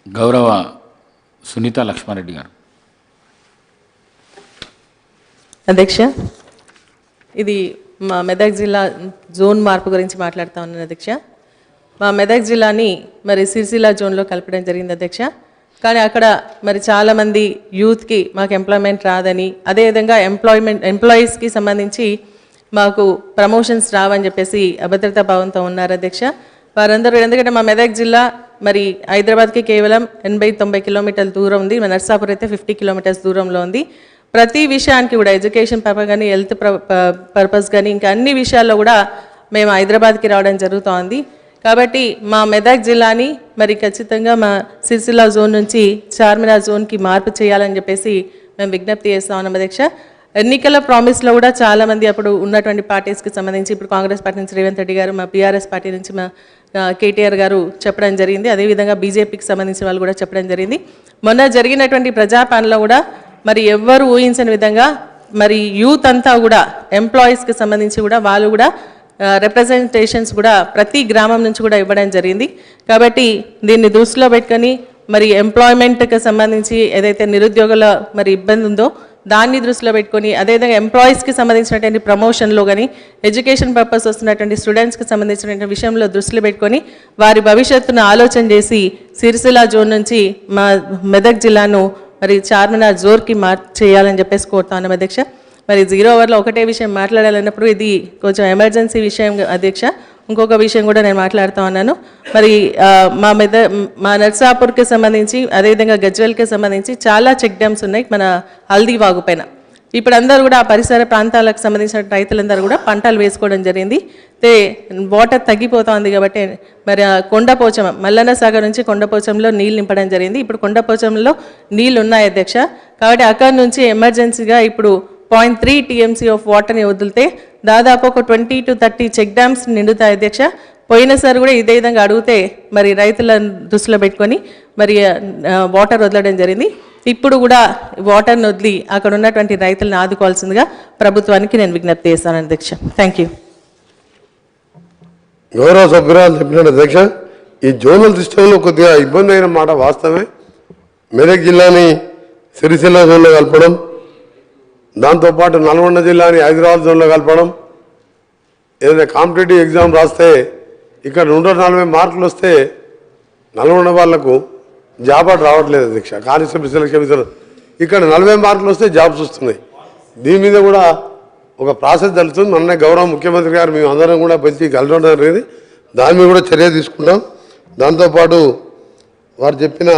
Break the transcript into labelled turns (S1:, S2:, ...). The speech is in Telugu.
S1: గౌరవ సునీత లక్ష్మారెడ్డి గారు.
S2: అధ్యక్ష, ఇది మా మెదక్ జిల్లా జోన్ మార్పు గురించి మాట్లాడుతూ ఉన్నాను అధ్యక్ష. మా మెదక్ జిల్లాని మరి సిరిసిల్ల జోన్లో కలపడం జరిగింది అధ్యక్ష. కానీ అక్కడ మరి చాలామంది యూత్కి మాకు ఎంప్లాయ్మెంట్ రాదని, అదేవిధంగా ఎంప్లాయీస్కి సంబంధించి మాకు ప్రమోషన్స్ రావని చెప్పేసి అభద్రతా భావంతో ఉన్నారు అధ్యక్ష. వారందరూ ఎందుకంటే మా మెదక్ జిల్లా మరి హైదరాబాద్కి కేవలం 80-90 కిలోమీటర్ల దూరం ఉంది. మా నర్సాపూర్ అయితే 50 కిలోమీటర్స్ దూరంలో ఉంది. ప్రతి విషయానికి కూడా ఎడ్యుకేషన్ పర్పస్ కానీ, హెల్త్ పర్పస్ కానీ, ఇంకా అన్ని విషయాల్లో కూడా మేము హైదరాబాద్కి రావడం జరుగుతోంది. కాబట్టి మా మెదక్ జిల్లాని మరి ఖచ్చితంగా మా సిరిసిల్ల జోన్ నుంచి చార్మినార్ జోన్కి మార్పు చేయాలని చెప్పేసి మేము విజ్ఞప్తి చేస్తా ఉన్నాం అధ్యక్ష. ఎన్నికల ప్రామిస్లో కూడా చాలామంది అప్పుడు ఉన్నటువంటి పార్టీస్కి సంబంధించి, ఇప్పుడు కాంగ్రెస్ పార్టీ నుంచి రేవంత్ రెడ్డి గారు, మా బీఆర్ఎస్ పార్టీ నుంచి మా కేటీఆర్ గారు చెప్పడం జరిగింది. అదేవిధంగా బీజేపీకి సంబంధించిన వాళ్ళు కూడా చెప్పడం జరిగింది. మొన్న జరిగినటువంటి ప్రజాపాలనలో కూడా మరి ఎవ్వరు ఊహించని విధంగా మరి యూత్ అంతా కూడా ఎంప్లాయీస్కి సంబంధించి కూడా వాళ్ళు కూడా రిప్రజెంటేషన్స్ కూడా ప్రతి గ్రామం నుంచి కూడా ఇవ్వడం జరిగింది. కాబట్టి దీన్ని దృష్టిలో పెట్టుకొని మరి ఎంప్లాయ్మెంట్కి సంబంధించి ఏదైతే నిరుద్యోగుల మరి ఇబ్బంది ఉందో దాన్ని దృష్టిలో పెట్టుకొని, అదేవిధంగా ఎంప్లాయీస్కి సంబంధించినటువంటి ప్రమోషన్లో కానీ, ఎడ్యుకేషన్ పర్పస్ వస్తున్నటువంటి స్టూడెంట్స్కి సంబంధించినటువంటి విషయంలో దృష్టిలో పెట్టుకొని వారి భవిష్యత్తును ఆలోచన చేసి సిరిసిల్ల జోన్ నుంచి మా మెదక్ జిల్లాను మరి చార్మినార్ జోన్కి చేయాలని చెప్పేసి కోరుతా ఉన్నాం అధ్యక్ష. మరి 0 అవర్లో ఒకటే విషయం మాట్లాడాలన్నప్పుడు ఇది కొంచెం ఎమర్జెన్సీ విషయం అధ్యక్ష. ఇంకొక విషయం కూడా నేను మాట్లాడుతూ ఉన్నాను. మరి మా నర్సాపూర్కి సంబంధించి, అదేవిధంగా గజ్వెల్కి సంబంధించి చాలా చెక్ డ్యామ్స్ ఉన్నాయి మన హల్దీ వాగు పైన. ఇప్పుడు అందరూ కూడా ఆ పరిసర ప్రాంతాలకు సంబంధించిన రైతులందరూ కూడా పంటలు వేసుకోవడం జరిగింది. వాటర్ తగ్గిపోతుంది కాబట్టి మరి కొండపోచం మల్లన్న సాగర్ నుంచి కొండపోచంలో నీళ్ళు నింపడం జరిగింది. ఇప్పుడు కొండపోచంలో నీళ్ళు ఉన్నాయి అధ్యక్ష. కాబట్టి అక్కడి నుంచి ఎమర్జెన్సీగా ఇప్పుడు 0.3 TMC ఆఫ్ వాటర్ని వదిలితే దాదాపు ఒక 20 to 30 చెక్ డ్యామ్స్ నిండుతాయి అధ్యక్ష. పోయినసారి కూడా ఇదే విధంగా అడిగితే మరి రైతులను దృష్టిలో పెట్టుకొని మరి వాటర్ వదలడం జరిగింది. ఇప్పుడు కూడా వాటర్ని వదిలి అక్కడ ఉన్నటువంటి రైతులను ఆదుకోవాల్సిందిగా ప్రభుత్వానికి నేను విజ్ఞప్తి చేస్తాను అధ్యక్ష. Thank you.
S3: గౌరవ సభ్యురాలు చెప్పినట్టు అధ్యక్ష, ఈ జోనల్ సిస్టంలో కొద్దిగా ఇబ్బంది అయిన మాట వాస్తవమే. మెదక్ జిల్లాని సిరిసిల్ల జోన్లో కలపడం, దాంతోపాటు నల్గొండ జిల్లాని హైదరాబాద్ జోన్లో కలపడం, ఏదైనా కాంపిటేటివ్ ఎగ్జామ్ రాస్తే ఇక్కడ 140 మార్కులు వస్తే నల్గొండ వాళ్లకు జాబ్ రావట్లేదు అధ్యక్ష. కానిస్టేబుల్ సెలక్షన్ ఇక్కడ 40 మార్కులు వస్తే జాబ్స్ వస్తున్నాయి. దీని మీద కూడా ఒక ప్రాసెస్ జరుగుతుంది. మొన్న గౌరవ ముఖ్యమంత్రి గారు మేము అందరం కూడా పెంచి కలవడం జరిగింది. దాని మీద కూడా చర్య తీసుకుంటాం. దాంతోపాటు వారు చెప్పిన